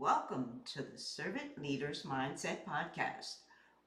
welcome to the Servant Leaders Mindset Podcast,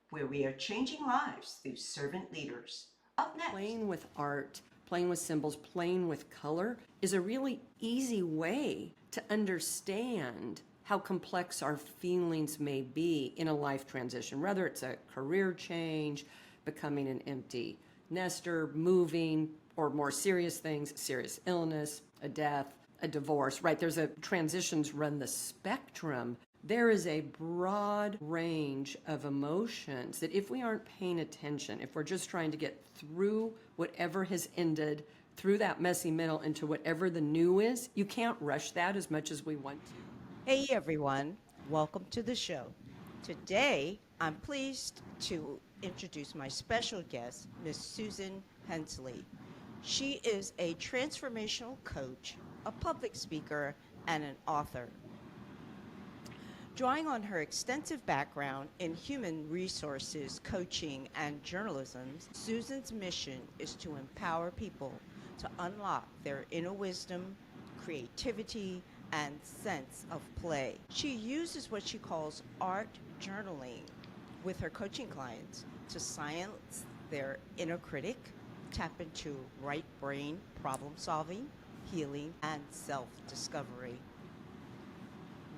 where we are changing lives through servant leaders. Up next. Playing with art, playing with symbols, playing with color is a really easy way to understand how complex our feelings may be in a life transition, whether it's a career change, becoming an empty nester, moving, or more serious things, serious illness, a death, a divorce, right? There's transitions run the spectrum. There is a broad range of emotions that if we aren't paying attention, if we're just trying to get through whatever has ended, through that messy middle into whatever the new is, you can't rush that as much as we want to. Hey everyone, welcome to the show. Today, I'm pleased to introduce my special guest, Miss Susan Hensley. She is a transformational coach, a public speaker, and an author. Drawing on her extensive background in human resources, coaching, and journalism, Susan's mission is to empower people to unlock their inner wisdom, creativity, and sense of play. She uses what she calls art journaling with her coaching clients to silence their inner critic, tap into right brain problem solving, healing, and self-discovery.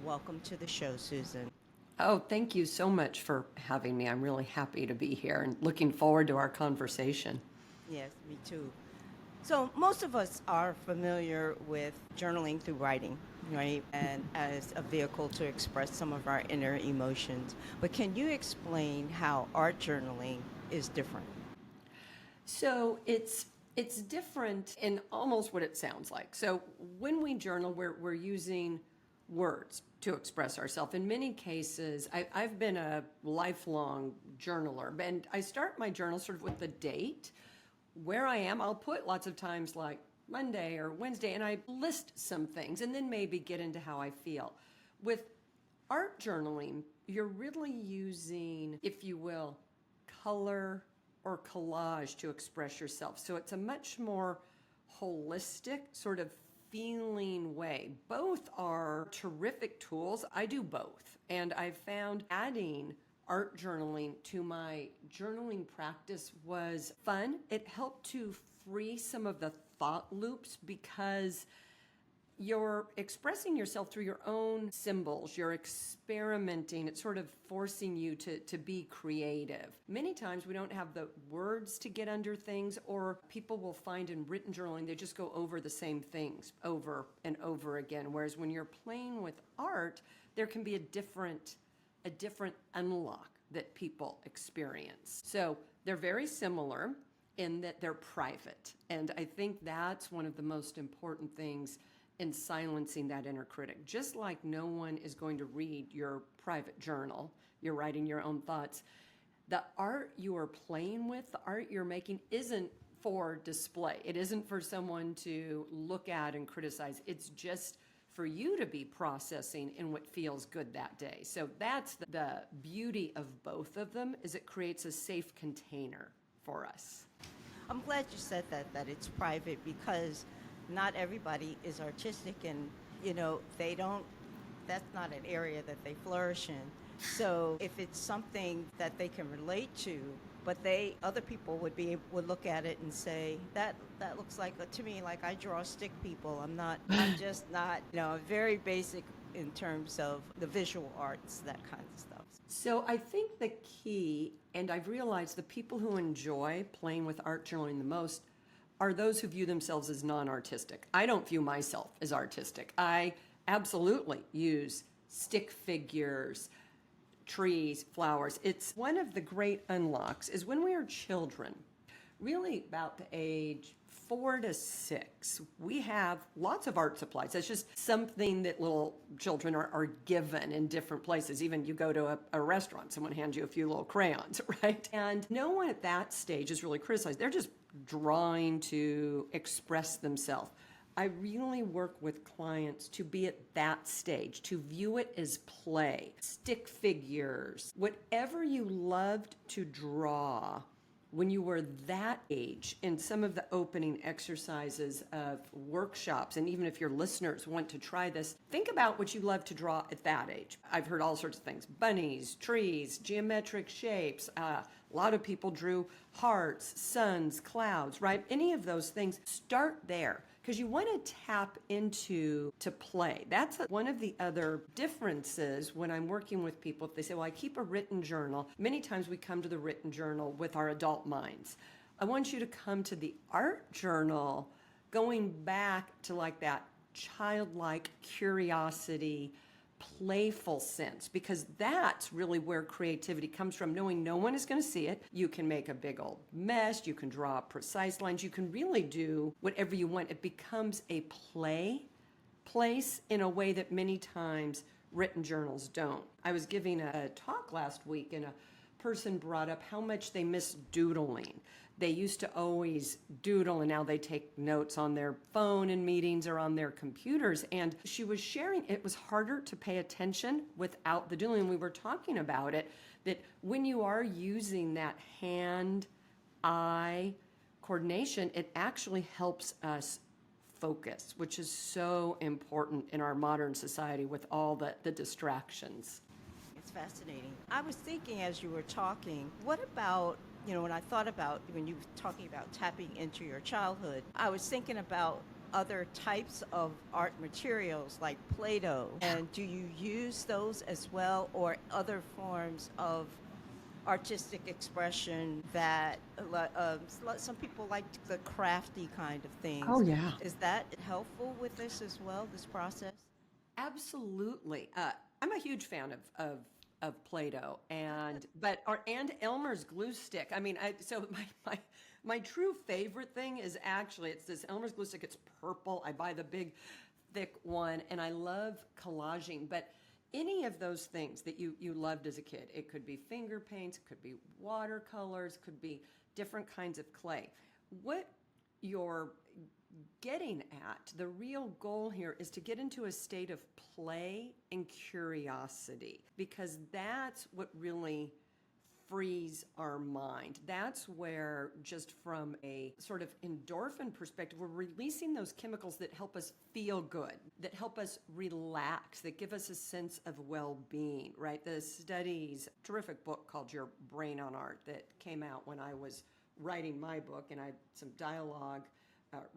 Welcome to the show, Susan. Oh, thank you so much for having me. I'm really happy to be here and looking forward to our conversation. Yes, me too. So most of us are familiar with journaling through writing, right? And as a vehicle to express some of our inner emotions. But can you explain how art journaling is different? So it's different in almost what it sounds like. So when we journal, we're using words to express ourselves. In many cases, I've been a lifelong journaler, and I start my journal sort of with the date, where I am. I'll put lots of times like Monday or Wednesday, and I list some things and then maybe get into how I feel. With art journaling, you're really using, if you will, color or collage to express yourself. So it's a much more holistic sort of feeling way. Both are terrific tools. I do both. And I've found adding art journaling to my journaling practice was fun. It helped to free some of the thought loops because you're expressing yourself through your own symbols. You're experimenting. It's sort of forcing you to be creative. Many times we don't have the words to get under things, or people will find in written journaling, they just go over the same things over and over again. Whereas when you're playing with art, there can be a different unlock that people experience. So they're very similar in that they're private. And I think that's one of the most important things in silencing that inner critic. Just like no one is going to read your private journal, you're writing your own thoughts, the art you are playing with, the art you're making isn't for display. It isn't for someone to look at and criticize. It's just for you to be processing in what feels good that day. So that's the beauty of both of them, is it creates a safe container for us. I'm glad you said that it's private, because not everybody is artistic, and that's not an area that they flourish in. So if it's something that they can relate to, but other people would look at it and say, that looks like, to me, like I draw stick people. I'm just not, very basic in terms of the visual arts, that kind of stuff. So I think the key, and I've realized the people who enjoy playing with art journaling the most are those who view themselves as non-artistic. I don't view myself as artistic. I absolutely use stick figures, trees, flowers. It's one of the great unlocks is when we are children, really about the age 4 to 6, we have lots of art supplies. That's just something that little children are given in different places. Even you go to a restaurant, someone hands you a few little crayons, right? And no one at that stage is really criticized. They're just drawing to express themselves. I really work with clients to be at that stage, to view it as play, stick figures, whatever you loved to draw when you were that age, in some of the opening exercises of workshops, and even if your listeners want to try this, think about what you love to draw at that age. I've heard all sorts of things: bunnies, trees, geometric shapes. A lot of people drew hearts, suns, clouds, right? Any of those things, start there. Because you want to tap into play. That's one of the other differences when I'm working with people. If they say, well, I keep a written journal, many times we come to the written journal with our adult minds. I want you to come to the art journal going back to like that childlike curiosity, playful sense, because that's really where creativity comes from, knowing no one is going to see it. You can make a big old mess, you can draw precise lines, you can really do whatever you want. It becomes a place in a way that many times written journals don't. I was giving a talk last week, and a person brought up how much they miss doodling. They used to always doodle, and now they take notes on their phone in meetings or on their computers. And she was sharing it was harder to pay attention without the doodling. We were talking about it, that when you are using that hand-eye coordination, it actually helps us focus, which is so important in our modern society with all the distractions. It's fascinating. I was thinking as you were talking, what about, when I thought about, when you were talking about tapping into your childhood, I was thinking about other types of art materials like Play-Doh. And do you use those as well, or other forms of artistic expression that some people like the crafty kind of things? Oh, yeah. Is that helpful with this as well, this process? Absolutely. I'm a huge fan of Play-Doh and Elmer's glue stick. I mean, so my true favorite thing is actually it's this Elmer's glue stick. It's purple. I buy the big, thick one, and I love collaging. But any of those things that you loved as a kid, it could be finger paints, it could be watercolors, could be different kinds of clay. What you're getting at, the real goal here is to get into a state of play and curiosity, because that's what really frees our mind. That's where, just from a sort of endorphin perspective, we're releasing those chemicals that help us feel good, that help us relax, that give us a sense of well-being, right? The studies, terrific book called Your Brain on Art that came out when I was writing my book, and I had some dialogue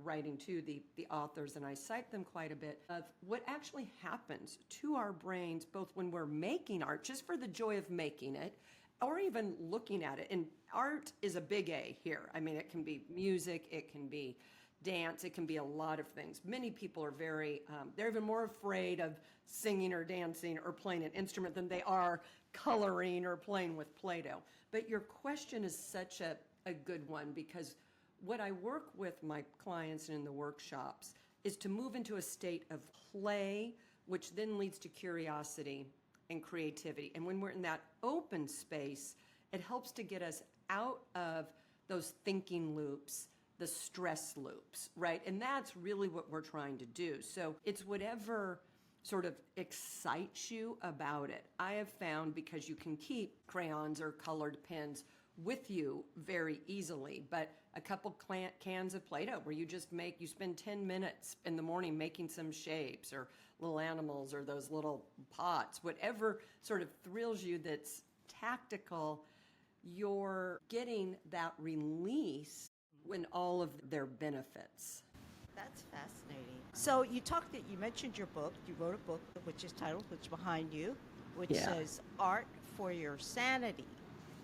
writing to the authors, and I cite them quite a bit, of what actually happens to our brains, both when we're making art, just for the joy of making it, or even looking at it. And art is a big A here. I mean, it can be music, it can be dance, it can be a lot of things. Many people are they're even more afraid of singing or dancing or playing an instrument than they are coloring or playing with Play-Doh. But your question is such a good one, because what I work with my clients and in the workshops is to move into a state of play, which then leads to curiosity and creativity. And when we're in that open space, it helps to get us out of those thinking loops, the stress loops, right? And that's really what we're trying to do. So it's whatever sort of excites you about it. I have found, because you can keep crayons or colored pens with you very easily, but a couple cans of Play-Doh where you spend 10 minutes in the morning making some shapes or little animals or those little pots, whatever sort of thrills you that's tactical, you're getting that release when all of their benefits. That's fascinating. So you mentioned your book. You wrote a book which is titled, which is behind you, which says Art for Your Sanity.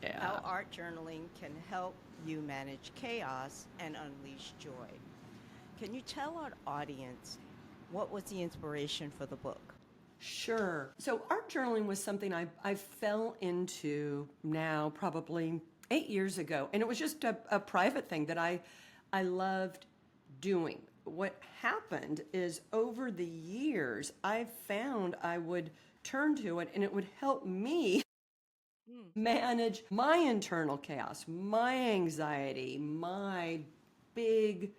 Yeah. How art journaling can help you manage chaos and unleash joy. Can you tell our audience what was the inspiration for the book? Sure. So art journaling was something I fell into now probably 8 years ago. And it was just a private thing that I loved doing. What happened is, over the years, I found I would turn to it and it would help me manage my internal chaos, my anxiety, my big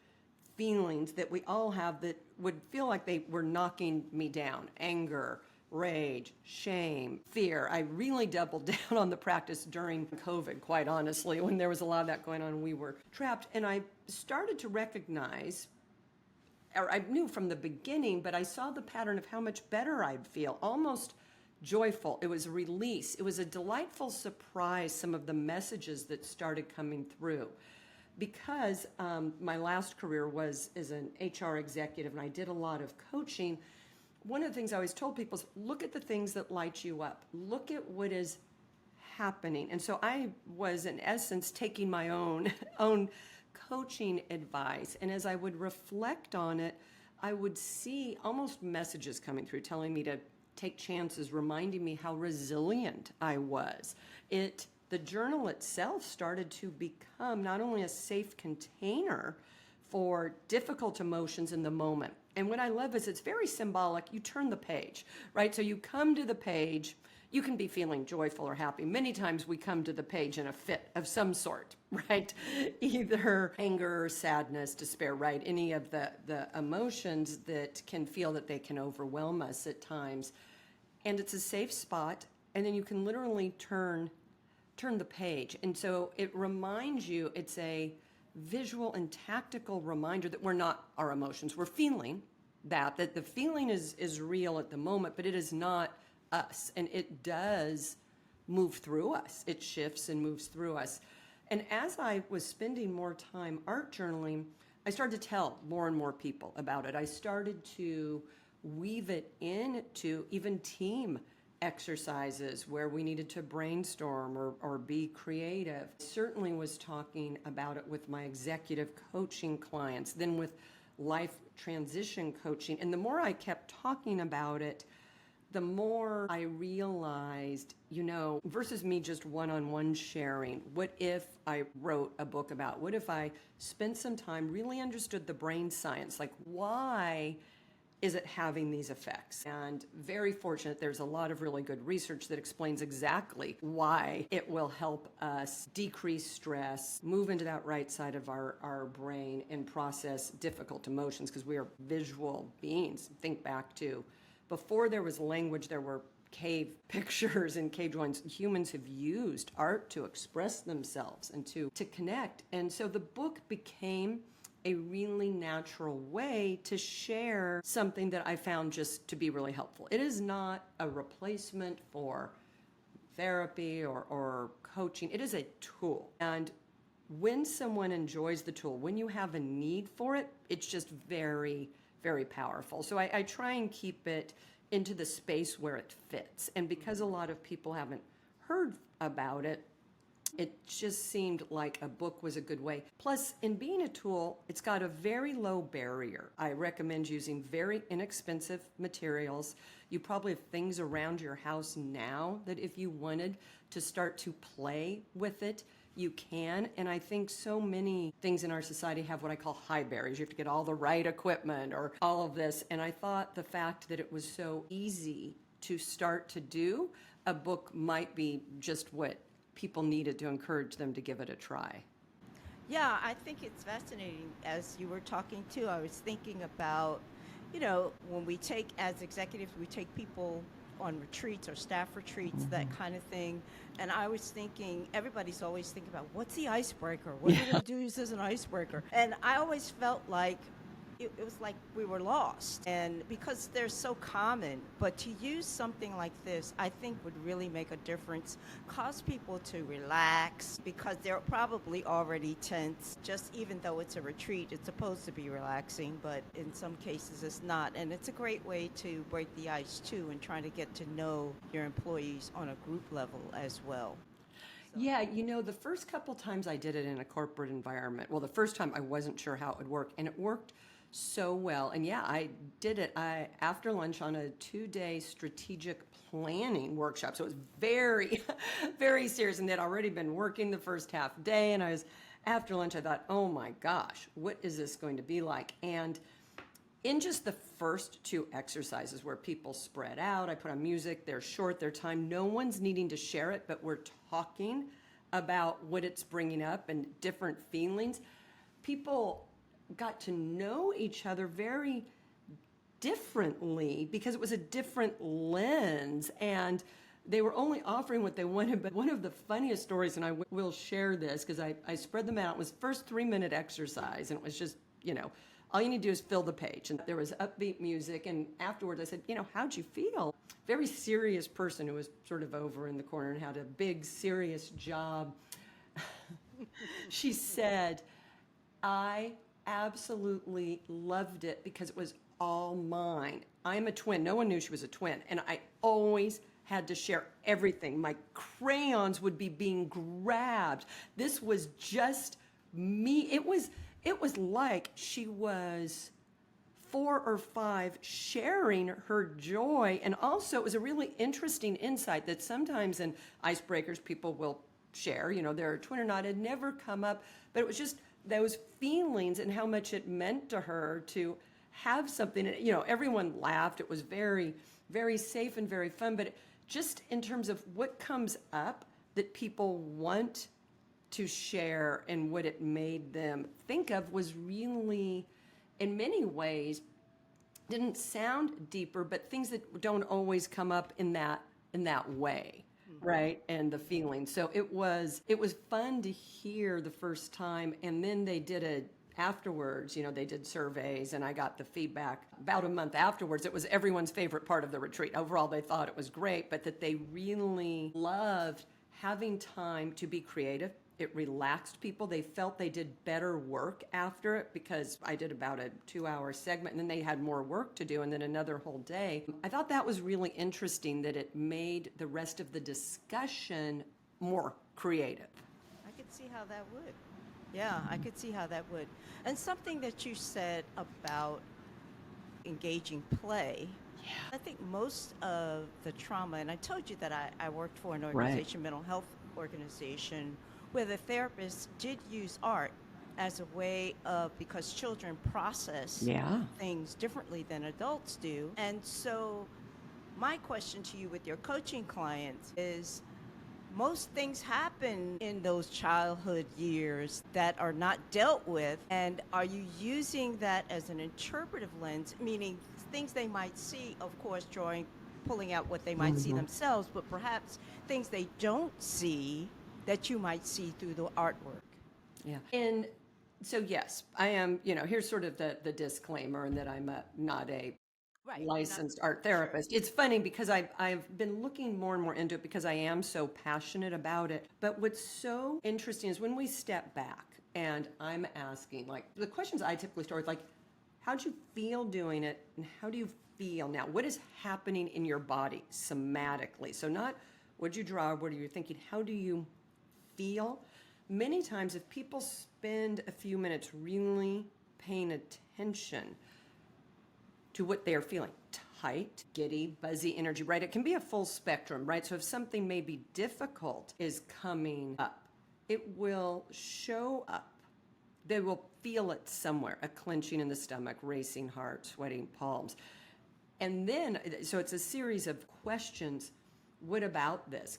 feelings that we all have that would feel like they were knocking me down: anger, rage, shame, fear. I really doubled down on the practice during COVID, quite honestly, when there was a lot of that going on and we were trapped. And I started to recognize, or I knew from the beginning, but I saw the pattern of how much better I'd feel, almost joyful. It was a release. It was a delightful surprise, some of the messages that started coming through. Because my last career was as an HR executive and I did a lot of coaching, one of the things I always told people is look at the things that light you up. Look at what is happening. And so I was, in essence, taking my own coaching advice. And as I would reflect on it, I would see almost messages coming through telling me to take chances, reminding me how resilient I was. The journal itself started to become not only a safe container for difficult emotions in the moment. And what I love is it's very symbolic. You turn the page, right? So you come to the page, you can be feeling joyful or happy. Many times we come to the page in a fit of some sort, right? Either anger, sadness, despair, right? Any of the emotions that can feel that they can overwhelm us at times. And it's a safe spot. And then you can literally turn the page. And so it reminds you, it's a visual and tactical reminder that we're not our emotions. We're feeling that the feeling is real at the moment, but it is not us. And it does move through us. It shifts and moves through us. And as I was spending more time art journaling, I started to tell more and more people about it. I started to weave it into even team exercises where we needed to brainstorm or be creative. Certainly was talking about it with my executive coaching clients, then with life transition coaching. And the more I kept talking about it, the more I realized, versus me just one-on-one sharing, what if I wrote a book about, what if I spent some time, really understood the brain science, like why is it having these effects? And very fortunate, there's a lot of really good research that explains exactly why it will help us decrease stress, move into that right side of our brain, and process difficult emotions, because we are visual beings. Think back to before there was language, there were cave pictures and cave drawings. Humans have used art to express themselves and to connect. And so the book became a really natural way to share something that I found just to be really helpful. It is not a replacement for therapy or coaching. It is a tool. And when someone enjoys the tool, when you have a need for it, it's just very, very powerful. So I try and keep it into the space where it fits. And because a lot of people haven't heard about it, it just seemed like a book was a good way. Plus, in being a tool, it's got a very low barrier. I recommend using very inexpensive materials. You probably have things around your house now that if you wanted to start to play with it, you can. And I think so many things in our society have what I call high barriers. You have to get all the right equipment or all of this. And I thought the fact that it was so easy to start to do, a book might be just what people needed to encourage them to give it a try. Yeah, I think it's fascinating. As you were talking too, I was thinking about, when we take, as executives, we take people on retreats or staff retreats, that kind of thing. And I was thinking, everybody's always thinking about what's the icebreaker? What are we going to do as an icebreaker? And I always felt like it was like we were lost. And because they're so common, but to use something like this, I think would really make a difference, cause people to relax, because they're probably already tense. Just even though it's a retreat, it's supposed to be relaxing, but in some cases it's not. And it's a great way to break the ice too, and trying to get to know your employees on a group level as well. Yeah, the first couple times I did it in a corporate environment, well, the first time I wasn't sure how it would work, and it worked so well. And yeah, I did it after lunch on a 2-day strategic planning workshop. So it was very, very serious. And they'd already been working the first half day. And after lunch, I thought, oh my gosh, what is this going to be like? And in just the first 2 exercises where people spread out, I put on music, they're short, they're time, no one's needing to share it, but we're talking about what it's bringing up and different feelings. People got to know each other very differently because it was a different lens, and they were only offering what they wanted. But one of the funniest stories, and I will share this because I spread them out, was first 3-minute exercise, and it was just, all you need to do is fill the page. And there was upbeat music, and afterwards I said, how'd you feel? Very serious person who was sort of over in the corner and had a big, serious job. She said, I absolutely loved it because it was all mine. I'm a twin. No one knew she was a twin. And I always had to share everything. My crayons would be being grabbed. This was just me. It was like she was 4 or 5 sharing her joy. And also it was a really interesting insight that sometimes in icebreakers people will share, they're a twin or not. It had never come up, but it was just those feelings and how much it meant to her to have something. Everyone laughed. It was very, very safe and very fun. But just in terms of what comes up that people want to share and what it made them think of was really, in many ways, didn't sound deeper, but things that don't always come up in that way. Right, and the feeling. So it was fun to hear the first time, and then they did afterwards, they did surveys, and I got the feedback about a month afterwards. It was everyone's favorite part of the retreat. Overall, they thought it was great, but that they really loved having time to be creative. It relaxed people. They felt they did better work after it because I did about a 2-hour segment, and then they had more work to do, and then another whole day. I thought that was really interesting that it made the rest of the discussion more creative. I could see how that would. Yeah, I could see how that would. And something that you said about engaging play. Yeah. I think most of the trauma, and I told you that I worked for an organization, mental health organization, where the therapists did use art as a way of, because children process things differently than adults do. And so my question to you with your coaching clients is, most things happen in those childhood years that are not dealt with. And are you using that as an interpretive lens, meaning things they might see, of course, pulling out what they might see themselves, but perhaps things they don't see that you might see through the artwork? Yeah. And so, yes, I am, here's sort of the disclaimer, and that I'm not a licensed art therapist. Sure. It's funny because I've been looking more and more into it because I am so passionate about it. But what's so interesting is when we step back and I'm asking, the questions I typically start with, how'd you feel doing it, and how do you feel now? What is happening in your body somatically? So not what'd you draw, what are you thinking, how do you feel? Many times if people spend a few minutes really paying attention to what they're feeling, tight, giddy, buzzy energy, right? It can be a full spectrum, right? So if something maybe difficult is coming up, it will show up. They will feel it somewhere, a clenching in the stomach, racing heart, sweating palms. And then, so it's a series of questions. What about this?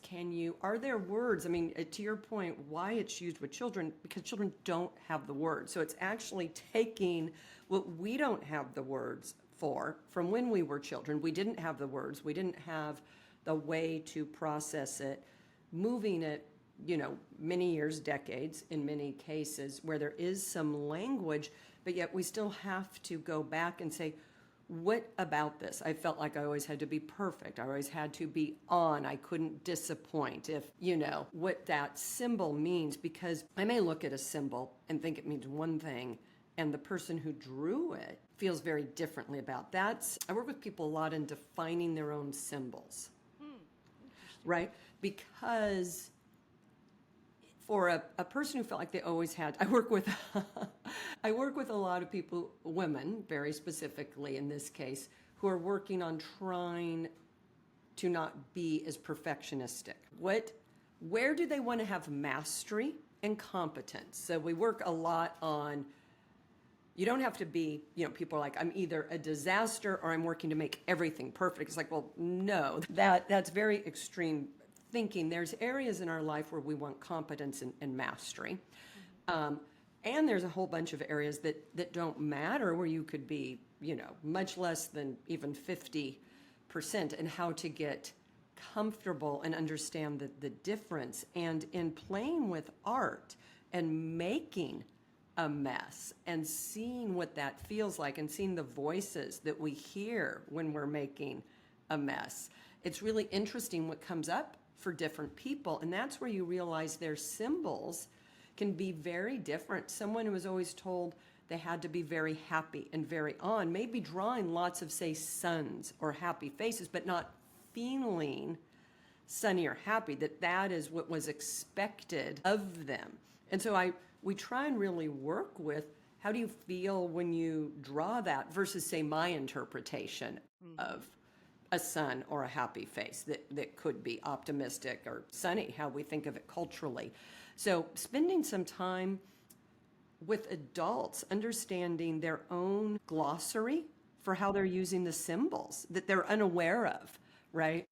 Are there words? I mean, to your point, why it's used with children, because children don't have the words. So it's actually taking what we don't have the words for from when we were children. We didn't have the words. We didn't have the way to process it, moving it, many years, decades in many cases where there is some language, but yet we still have to go back and say, what about this? I felt like I always had to be perfect. I always had to be on. I couldn't disappoint. If, what that symbol means, because I may look at a symbol and think it means one thing, and the person who drew it feels very differently about that. I work with people a lot in defining their own symbols, right? Because for a person who felt like they always had, I work with a lot of people, women very specifically in this case, who are working on trying to not be as perfectionistic. Where do they want to have mastery and competence? So we work a lot on, you don't have to be, people are like, I'm either a disaster or I'm working to make everything perfect. It's like, well, no, that's very extreme thinking. There's areas in our life where we want competence and mastery. And there's a whole bunch of areas that don't matter, where you could be much less than even 50%, and how to get comfortable and understand the difference. And in playing with art and making a mess and seeing what that feels like and seeing the voices that we hear when we're making a mess, it's really interesting what comes up for different people. And that's where you realize their symbols can be very different. Someone who was always told they had to be very happy and very on, maybe drawing lots of, say, suns or happy faces, but not feeling sunny or happy, that is what was expected of them. And so we try and really work with, how do you feel when you draw that versus, say, my interpretation of a sun or a happy face that could be optimistic or sunny, how we think of it culturally. So spending some time with adults, understanding their own glossary for how they're using the symbols that they're unaware of, right?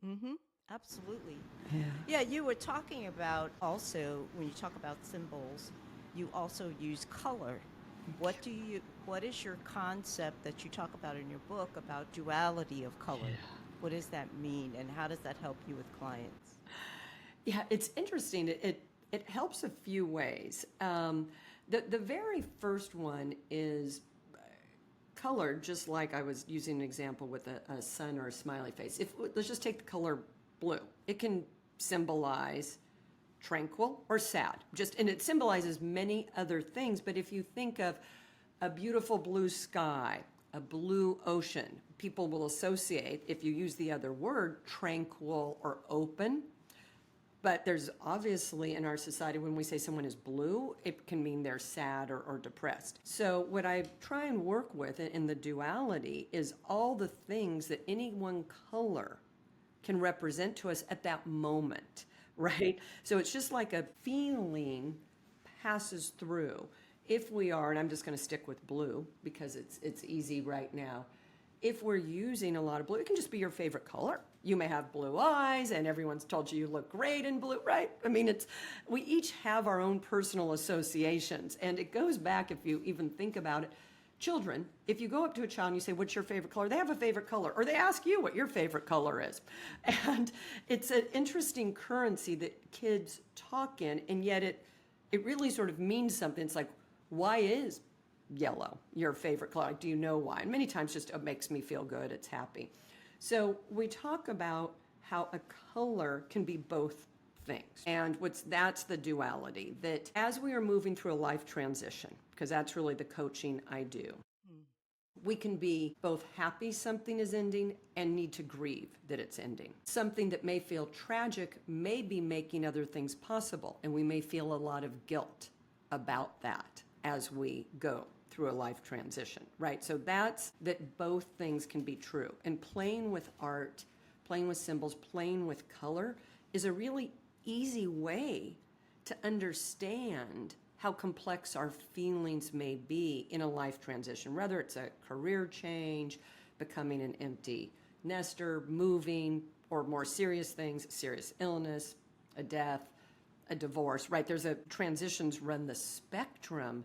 Mm-hmm. Absolutely. Yeah. Yeah, you were talking about also, when you talk about symbols, you also use color. What is your concept that you talk about in your book about duality of color? Yeah. What does that mean, and how does that help you with clients? Yeah, it's interesting. It helps a few ways. The very first one is color, just like I was using an example with a sun or a smiley face. Let's just take the color blue. It can symbolize tranquil or sad, and it symbolizes many other things. But if you think of a beautiful blue sky, a blue ocean, people will associate, if you use the other word, tranquil or open. But there's obviously in our society, when we say someone is blue, it can mean they're sad or depressed. So what I try and work with in the duality is all the things that any one color can represent to us at that moment, right? So it's just like a feeling passes through. If we are, and I'm just going to stick with blue because it's easy right now. If we're using a lot of blue, it can just be your favorite color. You may have blue eyes and everyone's told you look great in blue, right? I mean, we each have our own personal associations, and it goes back, if you even think about it. Children, if you go up to a child and you say, what's your favorite color? They have a favorite color, or they ask you what your favorite color is. And it's an interesting currency that kids talk in, and yet it really sort of means something. It's like, why is yellow your favorite color? Like, do you know why? And many times just it makes me feel good, it's happy. So we talk about how a color can be both things. And that's the duality, that as we are moving through a life transition, because that's really the coaching I do, we can be both happy something is ending and need to grieve that it's ending. Something that may feel tragic may be making other things possible, and we may feel a lot of guilt about that as we go through a life transition, right? So that's that both things can be true. And playing with art, playing with symbols, playing with color is a really easy way to understand how complex our feelings may be in a life transition, whether it's a career change, becoming an empty nester, moving, or more serious things, serious illness, a death, a divorce, right? Transitions run the spectrum.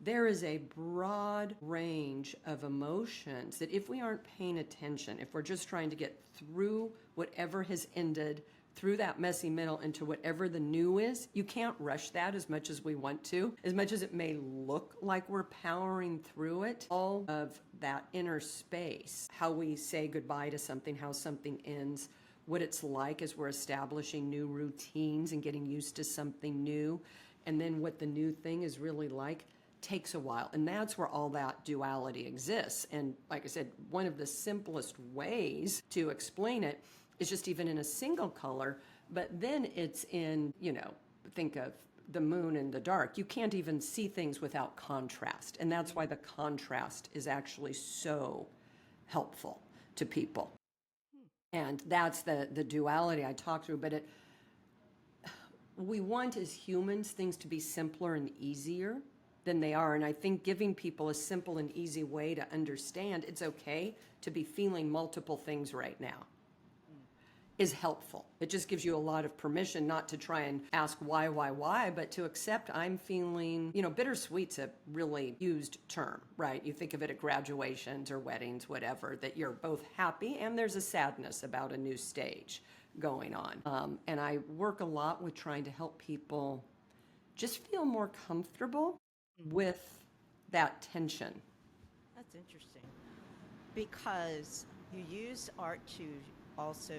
There is a broad range of emotions that if we aren't paying attention, if we're just trying to get through whatever has ended, through that messy middle into whatever the new is, you can't rush that as much as we want to. As much as it may look like we're powering through it, all of that inner space, how we say goodbye to something, how something ends, what it's like as we're establishing new routines and getting used to something new, and then what the new thing is really like, takes a while. And that's where all that duality exists. And like I said, one of the simplest ways to explain it is just even in a single color, but then it's in, think of the moon and the dark. You can't even see things without contrast. And that's why the contrast is actually so helpful to people. And that's the duality I talk through. But we want as humans things to be simpler and easier than they are. And I think giving people a simple and easy way to understand it's okay to be feeling multiple things right now. is helpful. It just gives you a lot of permission not to try and ask why, but to accept I'm feeling, bittersweet's a really used term, right? You think of it at graduations or weddings, whatever, that you're both happy and there's a sadness about a new stage going on. And I work a lot with trying to help people just feel more comfortable with that tension. That's interesting because you use art to also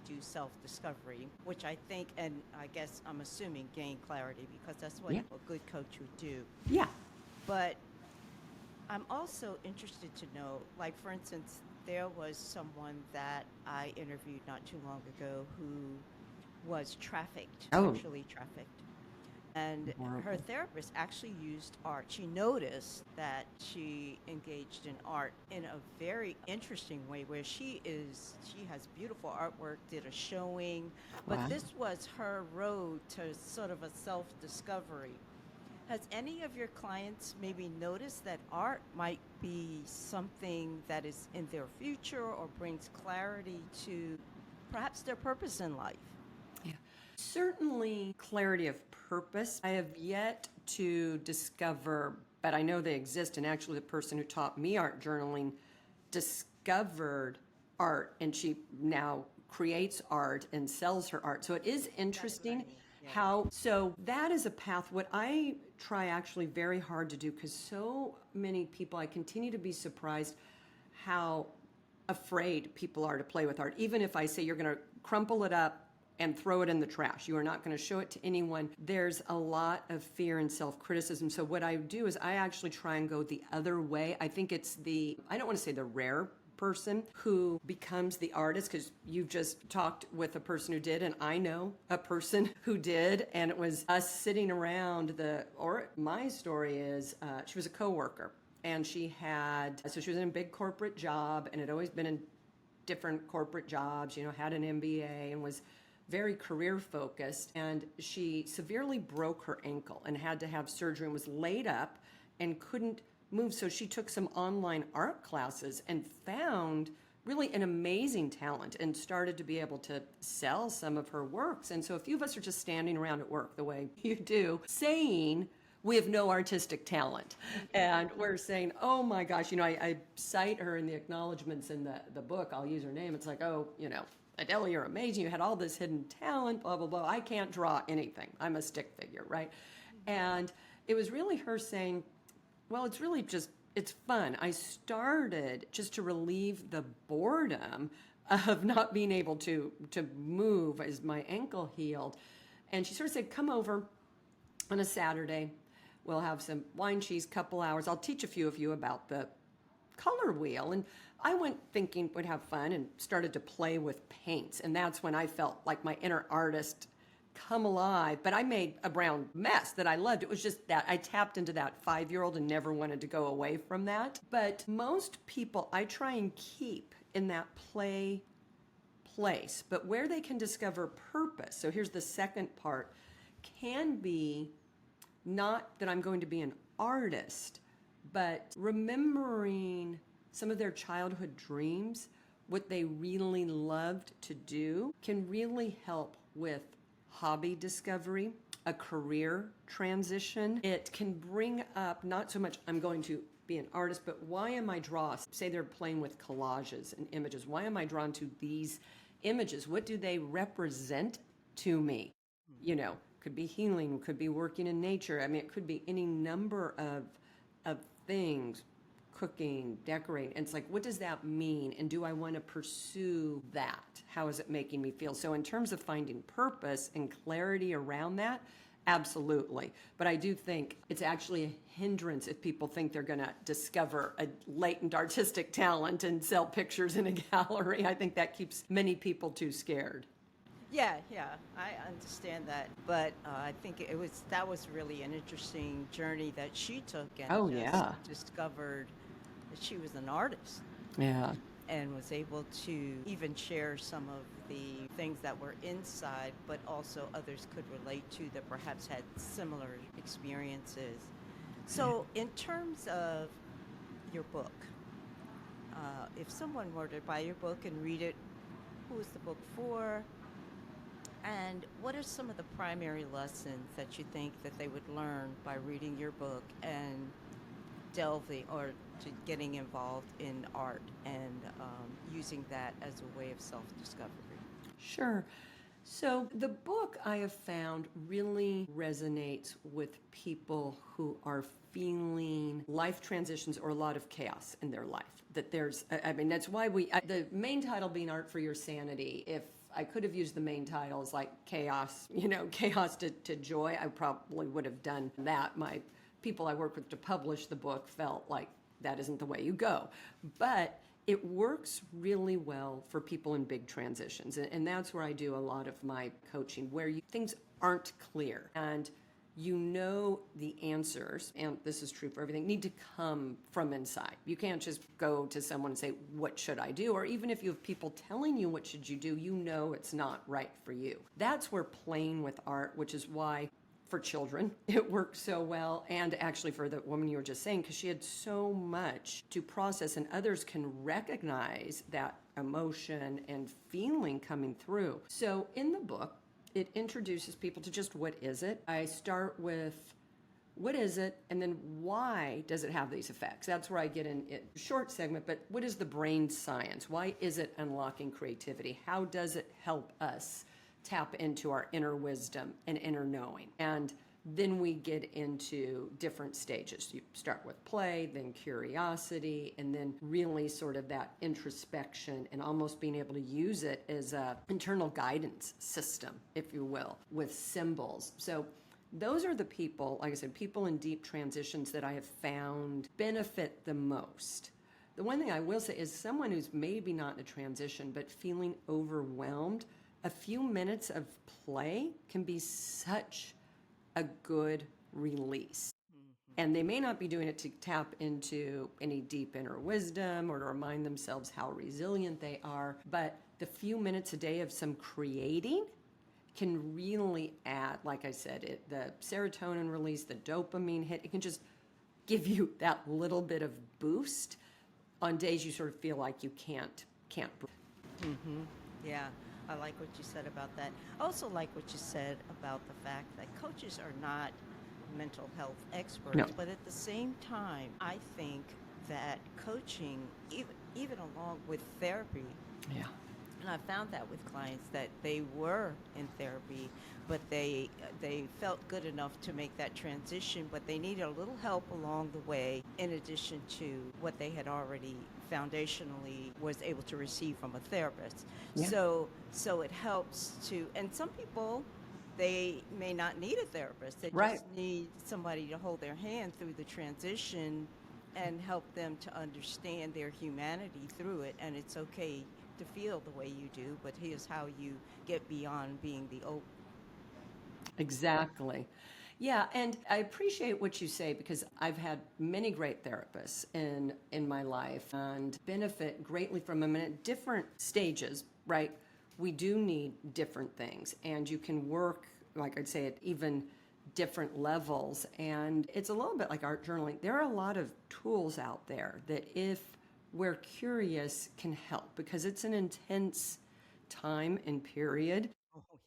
do self-discovery, which I think, and I guess I'm assuming gain clarity because that's what Yeah. a good coach would do. Yeah. But I'm also interested to know, like for instance, there was someone that I interviewed not too long ago who was trafficked, Oh. sexually trafficked. And Horrible. her therapist actually used art. She noticed that she engaged in art in a very interesting way where she has beautiful artwork, did a showing, but Wow. this was her road to sort of a self-discovery. Has any of your clients maybe noticed that art might be something that is in their future or brings clarity to perhaps their purpose in life? Yeah. Certainly clarity of purpose. I have yet to discover, but I know they exist. And actually, the person who taught me art journaling discovered art, and she now creates art and sells her art. So it is interesting mean, yeah. how, so that is a path. What I try actually very hard to do, because so many people, I continue to be surprised how afraid people are to play with art. Even if I say you're going to crumple it up and throw it in the trash, you are not going to show it to anyone, there's a lot of fear and self-criticism. So what I do is I actually try and go the other way. I think it's I don't want to say the rare person who becomes the artist, because you've just talked with a person who did, and I know a person who did, and it was us sitting around my story is she was a coworker, and she was in a big corporate job and had always been in different corporate jobs, had an MBA and was very career focused. And she severely broke her ankle and had to have surgery and was laid up and couldn't move. So she took some online art classes and found really an amazing talent and started to be able to sell some of her works. And so a few of us are just standing around at work the way you do, saying, we have no artistic talent. And we're saying, oh my gosh, I cite her in the acknowledgments in the book. I'll use her name. It's like, Adele, you're amazing. You had all this hidden talent, blah, blah, blah. I can't draw anything. I'm a stick figure, right? And it was really her saying, well, it's really just, it's fun. I started just to relieve the boredom of not being able to move as my ankle healed. And she sort of said, come over on a Saturday. We'll have some wine, cheese, couple hours. I'll teach a few of you about the color wheel. And I went thinking would have fun and started to play with paints. And that's when I felt like my inner artist come alive. But I made a brown mess that I loved. It was just that I tapped into that 5-year-old and never wanted to go away from that. But most people I try and keep in that play place, but where they can discover purpose. So here's the second part, can be not that I'm going to be an artist, but remembering some of their childhood dreams, what they really loved to do, can really help with hobby discovery, a career transition. It can bring up not so much I'm going to be an artist, but why am I drawn? Say they're playing with collages and images. Why am I drawn to these images? What do they represent to me? Could be healing, could be working in nature. I mean, it could be any number of things, cooking, decorating. And it's like, what does that mean? And do I want to pursue that? How is it making me feel? So in terms of finding purpose and clarity around that, absolutely. But I do think it's actually a hindrance if people think they're going to discover a latent artistic talent and sell pictures in a gallery. I think that keeps many people too scared. Yeah, I understand that, but I think that was really an interesting journey that she took and discovered that she was an artist. Yeah. And was able to even share some of the things that were inside, but also others could relate to that perhaps had similar experiences. So in terms of your book, if someone were to buy your book and read it, Who is the book for? And what are some of the primary lessons that you think that they would learn by reading your book and delving or to getting involved in art and using that as a way of self-discovery? Sure. So the book I have found really resonates with people who are feeling life transitions or a lot of chaos in their life. That there's, I mean, that's why the main title being Art for Your Sanity. If I could have used the main title as like chaos, chaos to joy, I probably would have done that. My people I work with to publish the book felt like that isn't the way you go. But it works really well for people in big transitions. And that's where I do a lot of my coaching, where things aren't clear. And the answers, and this is true for everything, need to come from inside. You can't just go to someone and say, what should I do? Or even if you have people telling you what should you do, it's not right for you. That's where playing with art, which is why for children it works so well, and actually for the woman you were just saying, because she had so much to process, and others can recognize that emotion and feeling coming through. So in the book, it introduces people to just what is it. I start with what is it, and then why does it have these effects? That's where I get in a short segment, but what is the brain science? Why is it unlocking creativity? How does it help us tap into our inner wisdom and inner knowing? And then we get into different stages. You start with play, then curiosity, and then really sort of that introspection and almost being able to use it as an internal guidance system, if you will, with symbols. So those are the people, like I said, people in deep transitions that I have found benefit the most. The one thing I will say is someone who's maybe not in a transition but feeling overwhelmed, a few minutes of play can be such a good release. And they may not be doing it to tap into any deep inner wisdom or to remind themselves how resilient they are, but the few minutes a day of some creating can really add, like I said, the serotonin release, the dopamine hit. It can just give you that little bit of boost on days you sort of feel like you can't breathe. Mm-hmm. Yeah. I like what you said about that. I also like what you said about the fact that coaches are not mental health experts, No. but at the same time, I think that coaching, even along with therapy, Yeah. and I found that with clients that they were in therapy, but they felt good enough to make that transition, but they needed a little help along the way in addition to what they had already foundationally was able to receive from a therapist. Yeah. So it helps to, and some people, they may not need a therapist. They Right. just need somebody to hold their hand through the transition and help them to understand their humanity through it. And it's okay to feel the way you do, but here's how you get beyond being the old. Exactly. Yeah, and I appreciate what you say because I've had many great therapists in my life and benefit greatly from them at different stages, right? We do need different things, and you can work, like I'd say, at even different levels. And it's a little bit like art journaling. There are a lot of tools out there that if we're curious can help because it's an intense time and period.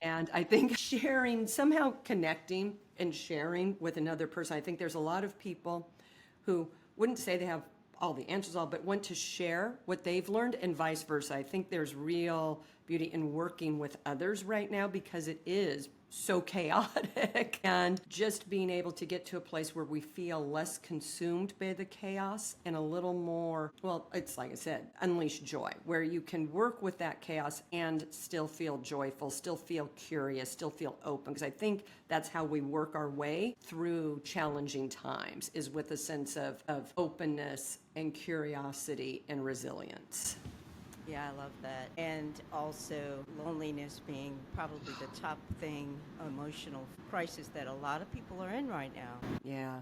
And I think somehow connecting and sharing with another person, I think there's a lot of people who wouldn't say they have all the answers but want to share what they've learned and vice versa. I think there's real beauty in working with others right now because it is so chaotic and just being able to get to a place where we feel less consumed by the chaos and a little more, well, it's like I said, unleash joy, where you can work with that chaos and still feel joyful, still feel curious, still feel open. Because I think that's how we work our way through challenging times, is with a sense of openness and curiosity and resilience. Yeah, I love that. And also loneliness being probably the top thing, emotional crisis that a lot of people are in right now. Yeah.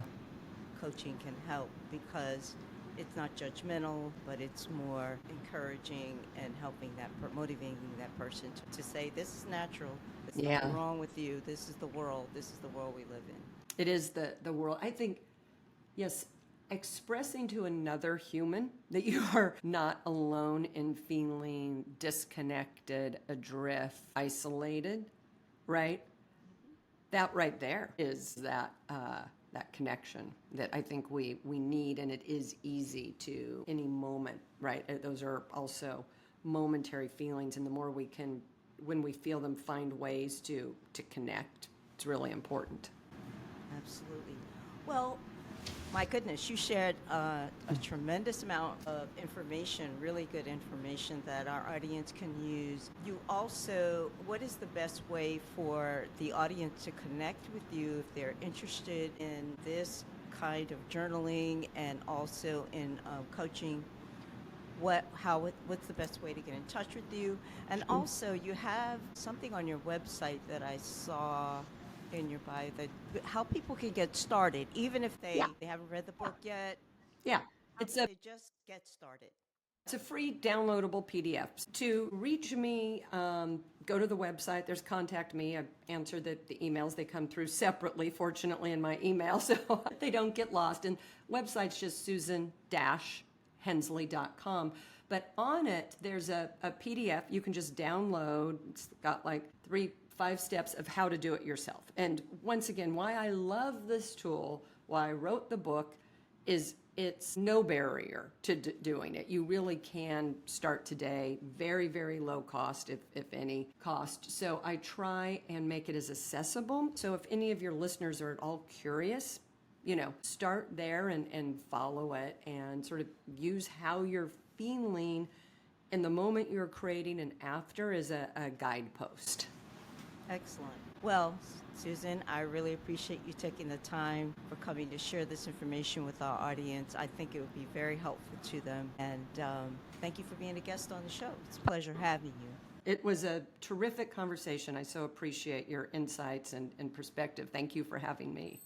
Coaching can help because it's not judgmental, but it's more encouraging and helping motivating that person to say, this is natural. There's nothing wrong with you. This is the world. This is the world we live in. It is the world. I think, yes, expressing to another human that you are not alone in feeling disconnected, adrift, isolated, right? That right there is that connection that I think we need, and it is easy to any moment, right? Those are also momentary feelings, and the more we can, when we feel them, find ways to connect, it's really important. Absolutely. Well, my goodness, you shared a tremendous amount of information, really good information that our audience can use. You also, what is the best way for the audience to connect with you if they're interested in this kind of journaling and also in coaching? What's the best way to get in touch with you? And also, you have something on your website that I saw in your bio, that how people can get started, even if they haven't read the book yet. Yeah, How it's can a they just get started? It's a free downloadable PDF. To reach me, go to the website. There's contact me. I answer the emails. They come through separately, fortunately, in my email, so they don't get lost. And website's just susan-hensley.com. But on it, there's a PDF you can just download. It's got like 5 steps of how to do it yourself. And once again, why I love this tool, why I wrote the book, is it's no barrier to doing it. You really can start today, very, very low cost, if any cost. So I try and make it as accessible. So if any of your listeners are at all curious, start there and follow it and sort of use how you're feeling in the moment you're creating and after as a guidepost. Excellent. Well, Susan, I really appreciate you taking the time for coming to share this information with our audience. I think it would be very helpful to them. And thank you for being a guest on the show. It's a pleasure having you. It was a terrific conversation. I so appreciate your insights and perspective. Thank you for having me.